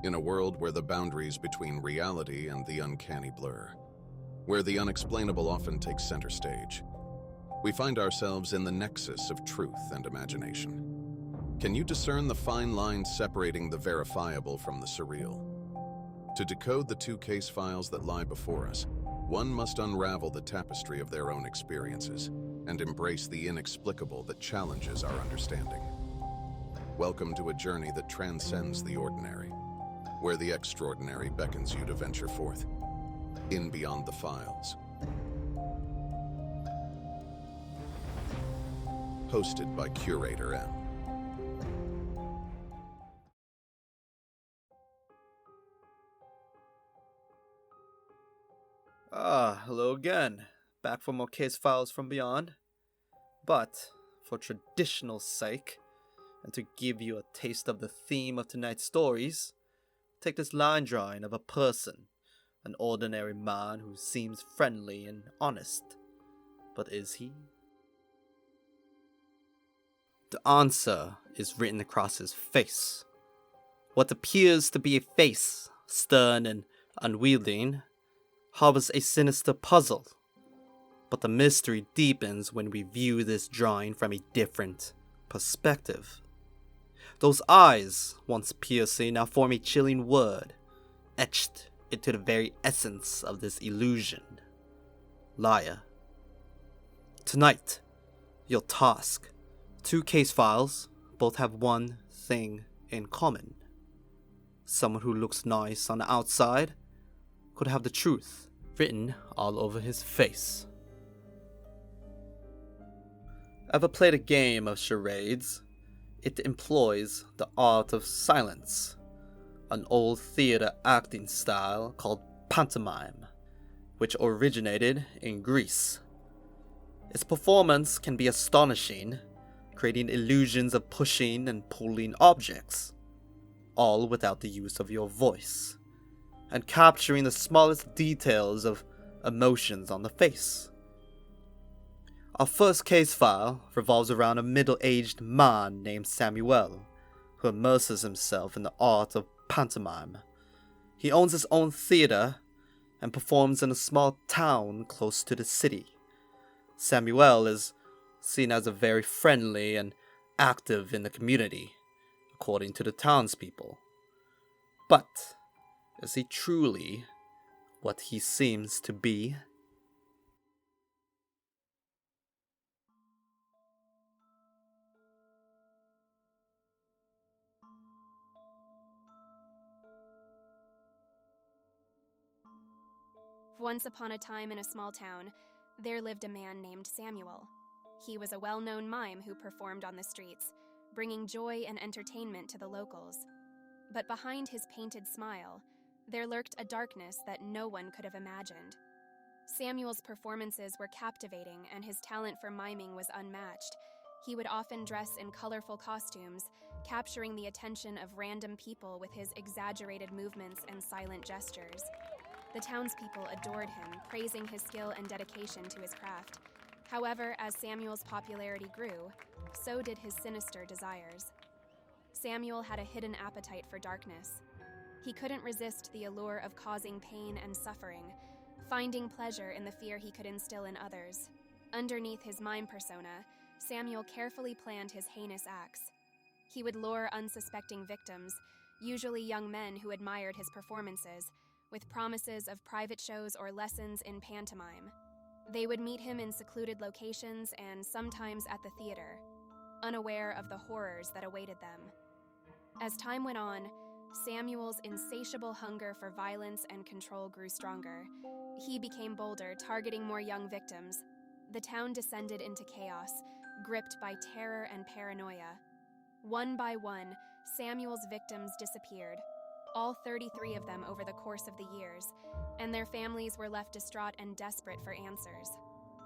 in a world where the boundaries between reality and the uncanny blur, where the unexplainable often takes center stage. We find ourselves in the nexus of truth and imagination. Can you discern the fine line separating the verifiable from the surreal? To decode the two case files that lie before us, one must unravel the tapestry of their own experiences and embrace the inexplicable that challenges our understanding. Welcome to a journey that transcends the ordinary, where the extraordinary beckons you to venture forth, in beyond the files. Hosted by Curator M. Hello again. Back for more case files from beyond. But, for traditional sake, and to give you a taste of the theme of tonight's stories, take this line drawing of a person, an ordinary man who seems friendly and honest. But is he? The answer is written across his face. What appears to be a face, stern and unwieldy, harbors a sinister puzzle. But the mystery deepens when we view this drawing from a different perspective. Those eyes, once piercing, now form a chilling word, etched into the very essence of this illusion. Liar. Tonight, your task. Two case files, both have one thing in common. Someone who looks nice on the outside could have the truth written all over his face. Ever played a game of charades? It employs the art of silence, an old theater acting style called pantomime, which originated in Greece. Its performance can be astonishing, creating illusions of pushing and pulling objects, all without the use of your voice, and capturing the smallest details of emotions on the face. Our first case file revolves around a middle-aged man named Samuel, who immerses himself in the art of pantomime. He owns his own theater and performs in a small town close to the city. Samuel is seen as a very friendly and active in the community, according to the townspeople. But is he truly what he seems to be? Once upon a time in a small town, there lived a man named Samuel. He was a well-known mime who performed on the streets, bringing joy and entertainment to the locals. But behind his painted smile, there lurked a darkness that no one could have imagined. Samuel's performances were captivating and his talent for miming was unmatched. He would often dress in colorful costumes, capturing the attention of random people with his exaggerated movements and silent gestures. The townspeople adored him, praising his skill and dedication to his craft. However, as Samuel's popularity grew, so did his sinister desires. Samuel had a hidden appetite for darkness. He couldn't resist the allure of causing pain and suffering, finding pleasure in the fear he could instill in others. Underneath his mime persona, Samuel carefully planned his heinous acts. He would lure unsuspecting victims, usually young men who admired his performances, with promises of private shows or lessons in pantomime. They would meet him in secluded locations and sometimes at the theater, unaware of the horrors that awaited them. As time went on, Samuel's insatiable hunger for violence and control grew stronger. He became bolder, targeting more young victims. The town descended into chaos, gripped by terror and paranoia. One by one, Samuel's victims disappeared, all 33 of them over the course of the years, and their families were left distraught and desperate for answers.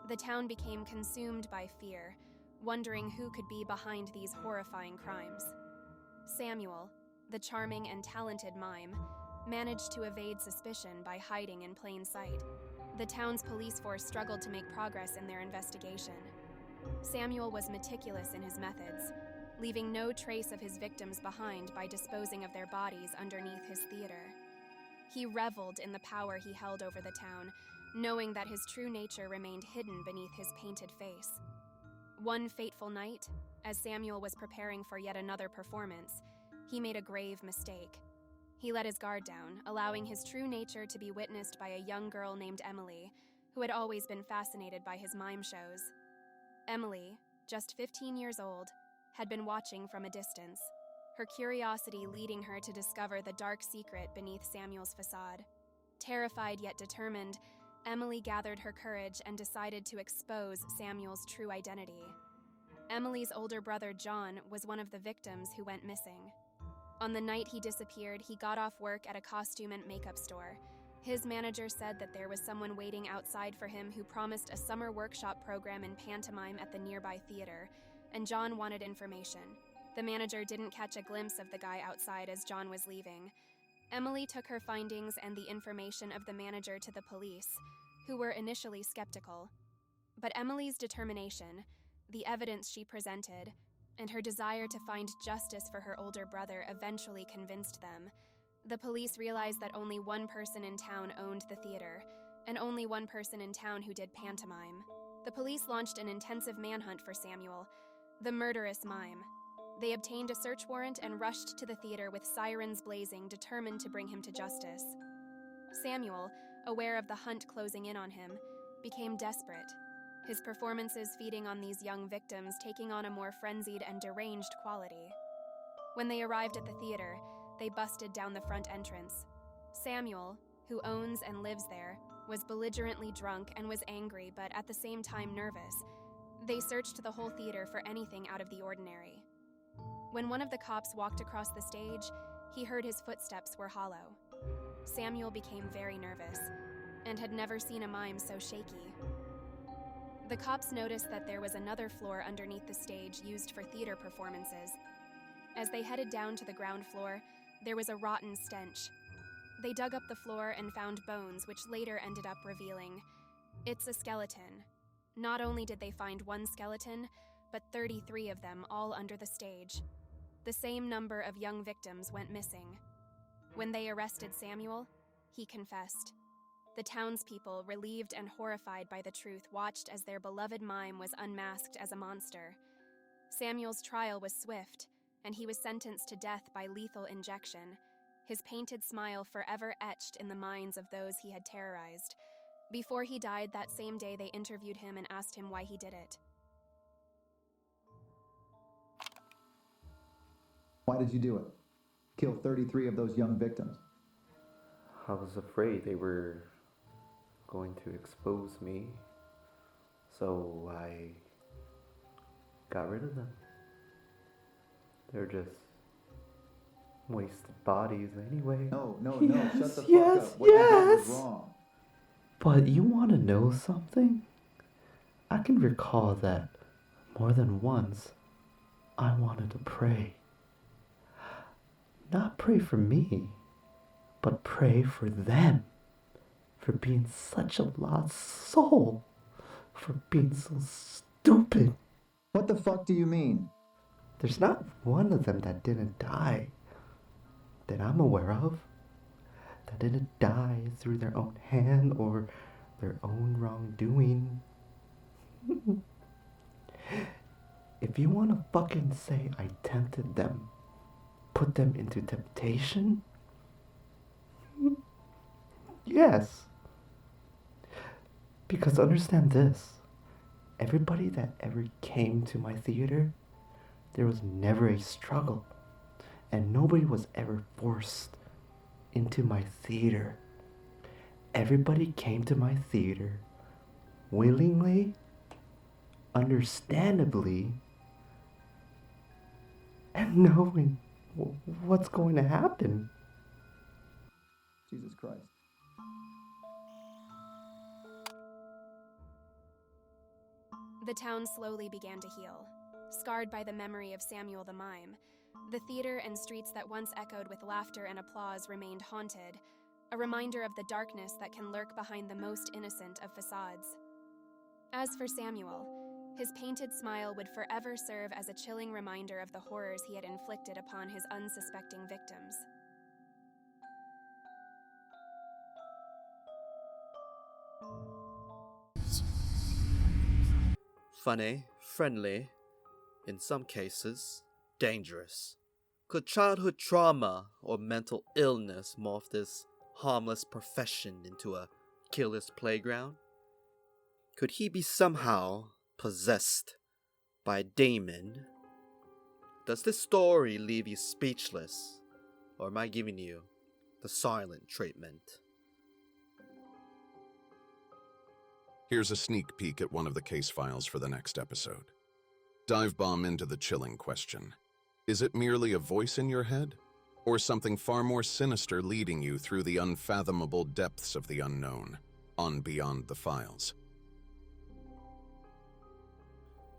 The town became consumed by fear, wondering who could be behind these horrifying crimes. Samuel, the charming and talented mime, managed to evade suspicion by hiding in plain sight. The town's police force struggled to make progress in their investigation. Samuel was meticulous in his methods. leaving no trace of his victims behind by disposing of their bodies underneath his theater. He reveled in the power he held over the town, knowing that his true nature remained hidden beneath his painted face. One fateful night, as Samuel was preparing for yet another performance, he made a grave mistake. He let his guard down, allowing his true nature to be witnessed by a young girl named Emily, who had always been fascinated by his mime shows. Emily, just 15 years old, had been watching from a distance, her curiosity leading her to discover the dark secret beneath Samuel's facade. Terrified yet determined, Emily gathered her courage and decided to expose Samuel's true identity. Emily's older brother, John, was one of the victims who went missing. On the night he disappeared, he got off work at a costume and makeup store. His manager said that there was someone waiting outside for him who promised a summer workshop program in pantomime at the nearby theater, and John wanted information. The manager didn't catch a glimpse of the guy outside as John was leaving. Emily took her findings and the information of the manager to the police, who were initially skeptical. But Emily's determination, the evidence she presented, and her desire to find justice for her older brother eventually convinced them. The police realized that only one person in town owned the theater, and only one person in town who did pantomime. The police launched an intensive manhunt for Samuel, the murderous mime. They obtained a search warrant and rushed to the theater with sirens blazing, determined to bring him to justice. Samuel, aware of the hunt closing in on him, became desperate, his performances feeding on these young victims, taking on a more frenzied and deranged quality. When they arrived at the theater, they busted down the front entrance. Samuel, who owns and lives there, was belligerently drunk and was angry but at the same time nervous. They searched the whole theater for anything out of the ordinary. When one of the cops walked across the stage, he heard his footsteps were hollow. Samuel became very nervous and had never seen a mime so shaky. The cops noticed that there was another floor underneath the stage used for theater performances. As they headed down to the ground floor, there was a rotten stench. They dug up the floor and found bones, which later ended up revealing it's a skeleton. Not only did they find one skeleton, but 33 of them all under the stage. The same number of young victims went missing. When they arrested Samuel, he confessed. The townspeople, relieved and horrified by the truth, watched as their beloved mime was unmasked as a monster. Samuel's trial was swift, and he was sentenced to death by lethal injection, his painted smile forever etched in the minds of those he had terrorized. Before he died that same day, they interviewed him and asked him why he did it. Why did you do it? Kill 33 of those young victims. I was afraid they were going to expose me, so I got rid of them. They're just wasted bodies anyway. No, Yes, shut the fuck yes, up. What you did yes. was wrong. But you want to know something? I can recall that more than once I wanted to pray. Not pray for me, but pray for them. For being such a lost soul. For being so stupid. What the fuck do you mean? There's not one of them that didn't die that I'm aware of. That didn't die through their own hand or their own wrongdoing. If you want to fucking say I tempted them, put them into temptation, yes. Because understand this, everybody that ever came to my theater, there was never a struggle, and nobody was ever forced into my theater. Everybody came to my theater willingly, understandably, and knowing what's going to happen. Jesus Christ. The town slowly began to heal. Scarred by the memory of Samuel the Mime, the theater and streets that once echoed with laughter and applause remained haunted, a reminder of the darkness that can lurk behind the most innocent of facades. As for Samuel, His painted smile would forever serve as a chilling reminder of the horrors he had inflicted upon his unsuspecting victims. Funny, friendly, in some cases, dangerous. Could childhood trauma or mental illness morph this harmless profession into a killer's playground? Could he be somehow possessed by a demon? Does this story leave you speechless, or am I giving you the silent treatment? Here's a sneak peek at one of the case files for the next episode. Dive bomb into the chilling question. Is it merely a voice in your head, or something far more sinister leading you through the unfathomable depths of the unknown, on Beyond the Files?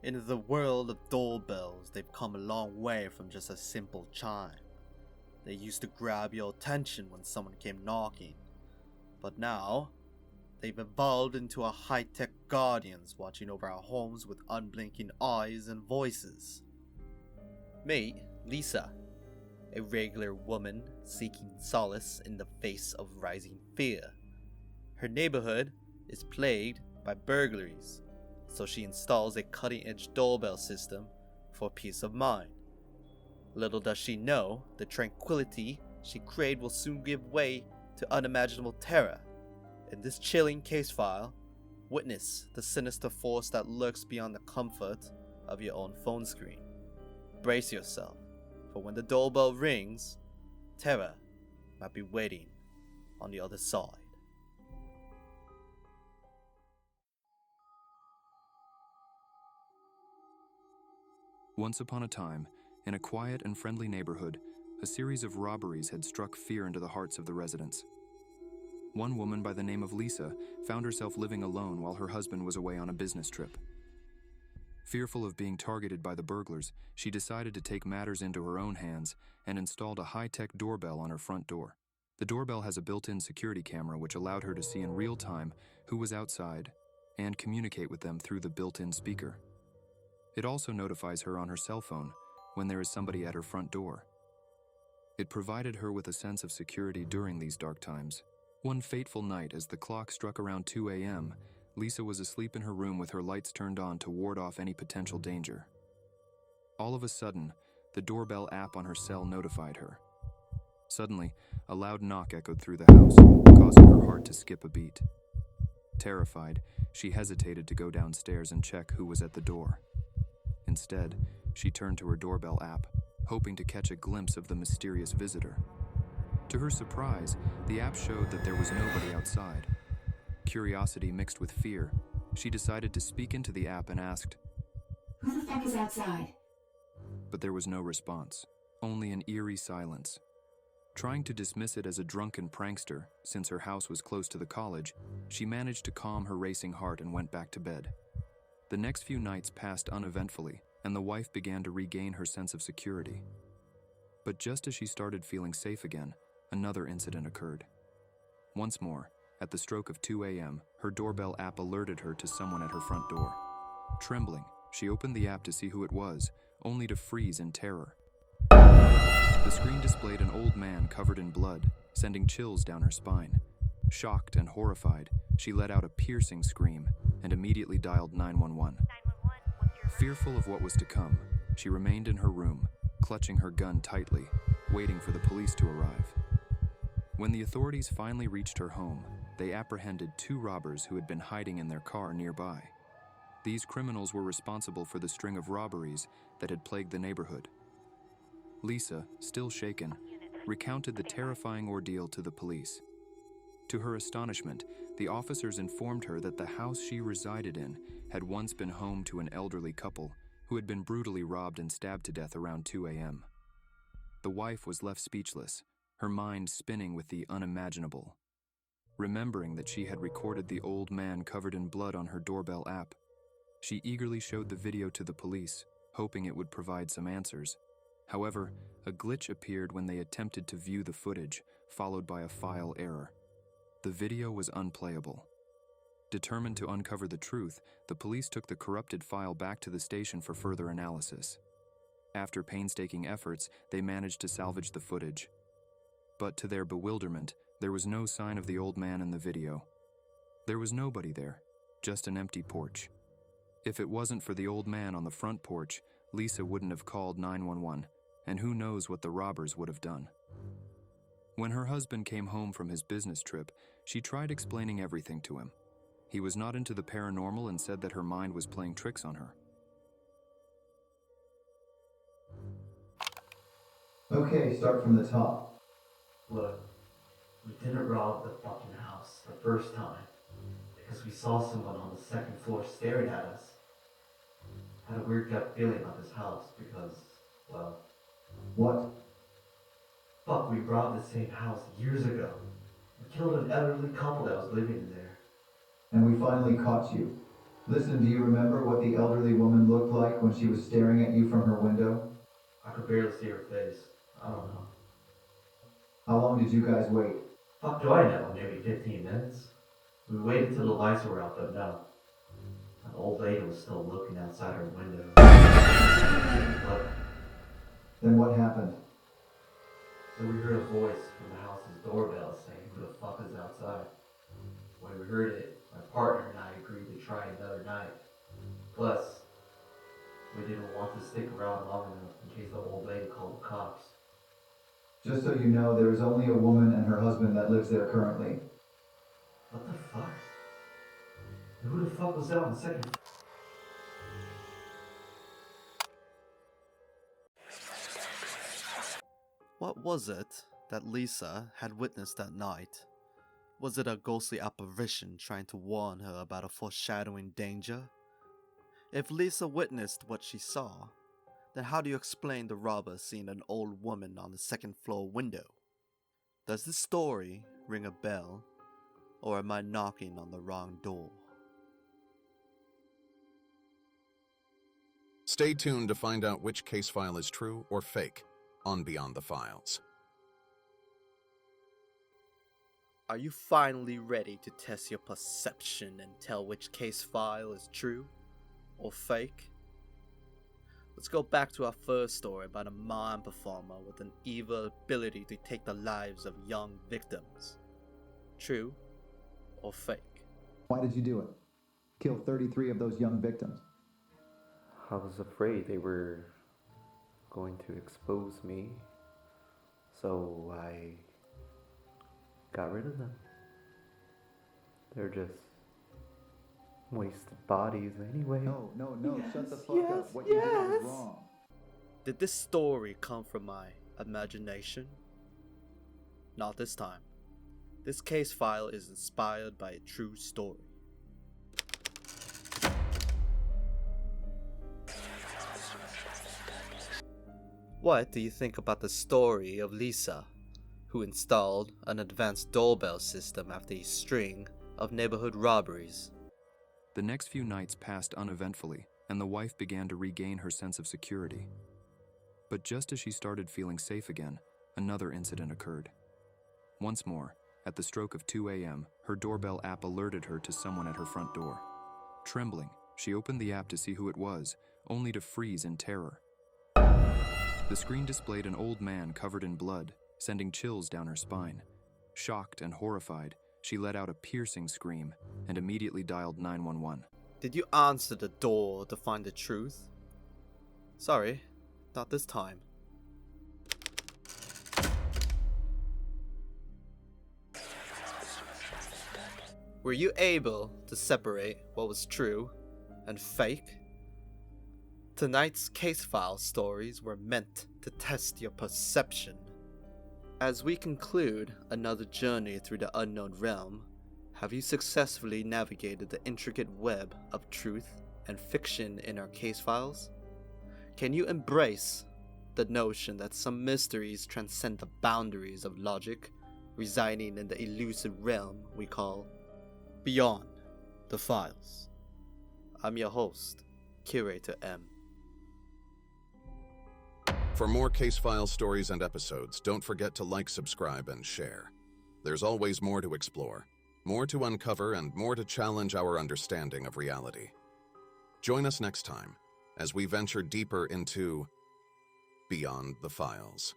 In the world of doorbells, they've come a long way from just a simple chime. They used to grab your attention when someone came knocking, but now they've evolved into a high-tech guardians watching over our homes with unblinking eyes and voices. Meet Lisa, a regular woman seeking solace in the face of rising fear. Her neighborhood is plagued by burglaries, so she installs a cutting-edge doorbell system for peace of mind. Little does she know, the tranquility she craved will soon give way to unimaginable terror. In this chilling case file, witness the sinister force that lurks beyond the comfort of your own phone screen. Brace yourself, for when the doorbell rings, terror might be waiting on the other side. Once upon a time, in a quiet and friendly neighborhood, a series of robberies had struck fear into the hearts of the residents. One woman by the name of Lisa found herself living alone while her husband was away on a business trip. Fearful of being targeted by the burglars, she decided to take matters into her own hands and installed a high-tech doorbell on her front door. The doorbell has a built-in security camera which allowed her to see in real time who was outside and communicate with them through the built-in speaker. It also notifies her on her cell phone when there is somebody at her front door. It provided her with a sense of security during these dark times. One fateful night, as the clock struck around 2 a.m., Lisa was asleep in her room with her lights turned on to ward off any potential danger. All of a sudden, the doorbell app on her cell notified her. Suddenly, a loud knock echoed through the house, causing her heart to skip a beat. Terrified, she hesitated to go downstairs and check who was at the door. Instead, she turned to her doorbell app, hoping to catch a glimpse of the mysterious visitor. To her surprise, the app showed that there was nobody outside. Curiosity mixed with fear, she decided to speak into the app and asked, "Who the fuck is outside?" But there was no response, only an eerie silence. Trying to dismiss it as a drunken prankster, since her house was close to the college, she managed to calm her racing heart and went back to bed. The next few nights passed uneventfully, and the wife began to regain her sense of security. But just as she started feeling safe again, another incident occurred. Once more, at the stroke of 2 a.m., her doorbell app alerted her to someone at her front door. Trembling, she opened the app to see who it was, only to freeze in terror. The screen displayed an old man covered in blood, sending chills down her spine. Shocked and horrified, she let out a piercing scream and immediately dialed 911. Fearful of what was to come, she remained in her room, clutching her gun tightly, waiting for the police to arrive. When the authorities finally reached her home, they apprehended 2 robbers who had been hiding in their car nearby. These criminals were responsible for the string of robberies that had plagued the neighborhood. Lisa, still shaken, recounted the terrifying ordeal to the police. To her astonishment, the officers informed her that the house she resided in had once been home to an elderly couple who had been brutally robbed and stabbed to death around 2 a.m. The wife was left speechless, her mind spinning with the unimaginable. Remembering that she had recorded the old man covered in blood on her doorbell app, she eagerly showed the video to the police, hoping it would provide some answers. However, a glitch appeared when they attempted to view the footage, followed by a file error. The video was unplayable. Determined to uncover the truth, the police took the corrupted file back to the station for further analysis. After painstaking efforts, they managed to salvage the footage. But to their bewilderment, there was no sign of the old man in the video. There was nobody there, just an empty porch. If it wasn't for the old man on the front porch, Lisa wouldn't have called 911, and who knows what the robbers would have done. When her husband came home from his business trip, she tried explaining everything to him. He was not into the paranormal and said that her mind was playing tricks on her. Okay, start from the top. Look, we didn't rob the fucking house the first time because we saw someone on the second floor staring at us. Had a weird gut feeling about this house because, well, What? fuck, we robbed the same house years ago. We killed an elderly couple that was living in there. And we finally caught you. Listen, do you remember what the elderly woman looked like when she was staring at you from her window? I could barely see her face. I don't know. How long did you guys wait? Fuck do I know, maybe 15 minutes? We waited till the lights were out, but no. An old lady was still looking outside her window. Look, Then what happened? so we heard a voice from the house's doorbell saying, "Who the fuck is outside?" When we heard it, my partner and I agreed to try another night. Plus, we didn't want to stick around long enough in case the old lady called the cops. Just so you know, there is only a woman and her husband that lives there currently. What the fuck? And who the fuck was that on the second? What was it that Lisa had witnessed that night? Was it a ghostly apparition trying to warn her about a foreshadowing danger? If Lisa witnessed what she saw, then how do you explain the robber seeing an old woman on the second floor window? Does this story ring a bell, or am I knocking on the wrong door? Stay tuned to find out which case file is true or fake on Beyond the Files. Are you finally ready to test your perception and tell which case file is true or fake? Let's go back to our first story about a mime performer with an evil ability to take the lives of young victims. True or fake? Why did you do it? Kill 33 of those young victims. I was afraid they were going to expose me, so I got rid of them. They're just wasted bodies anyway. No, Yes, shut the fuck yes, up. What you did was yes. wrong. Did this story come from my imagination? Not this time. This case file is inspired by a true story. What do you think about the story of Lisa, who installed an advanced doorbell system after a string of neighborhood robberies? The next few nights passed uneventfully, and the wife began to regain her sense of security. But just as she started feeling safe again, another incident occurred. Once more, at the stroke of 2 a.m., her doorbell app alerted her to someone at her front door. Trembling, she opened the app to see who it was, only to freeze in terror. The screen displayed an old man covered in blood, sending chills down her spine. Shocked and horrified, she let out a piercing scream and immediately dialed 911. Did you answer the door to find the truth? Sorry, not this time. Were you able to separate what was true and fake? Tonight's case file stories were meant to test your perception. As we conclude another journey through the unknown realm, have you successfully navigated the intricate web of truth and fiction in our case files? Can you embrace the notion that some mysteries transcend the boundaries of logic, residing in the elusive realm we call Beyond the Files? I'm your host, Curator M. For more case file stories and episodes, don't forget to like, subscribe, and share. There's always more to explore. More to uncover and more to challenge our understanding of reality. Join us next time as we venture deeper into Beyond the Files.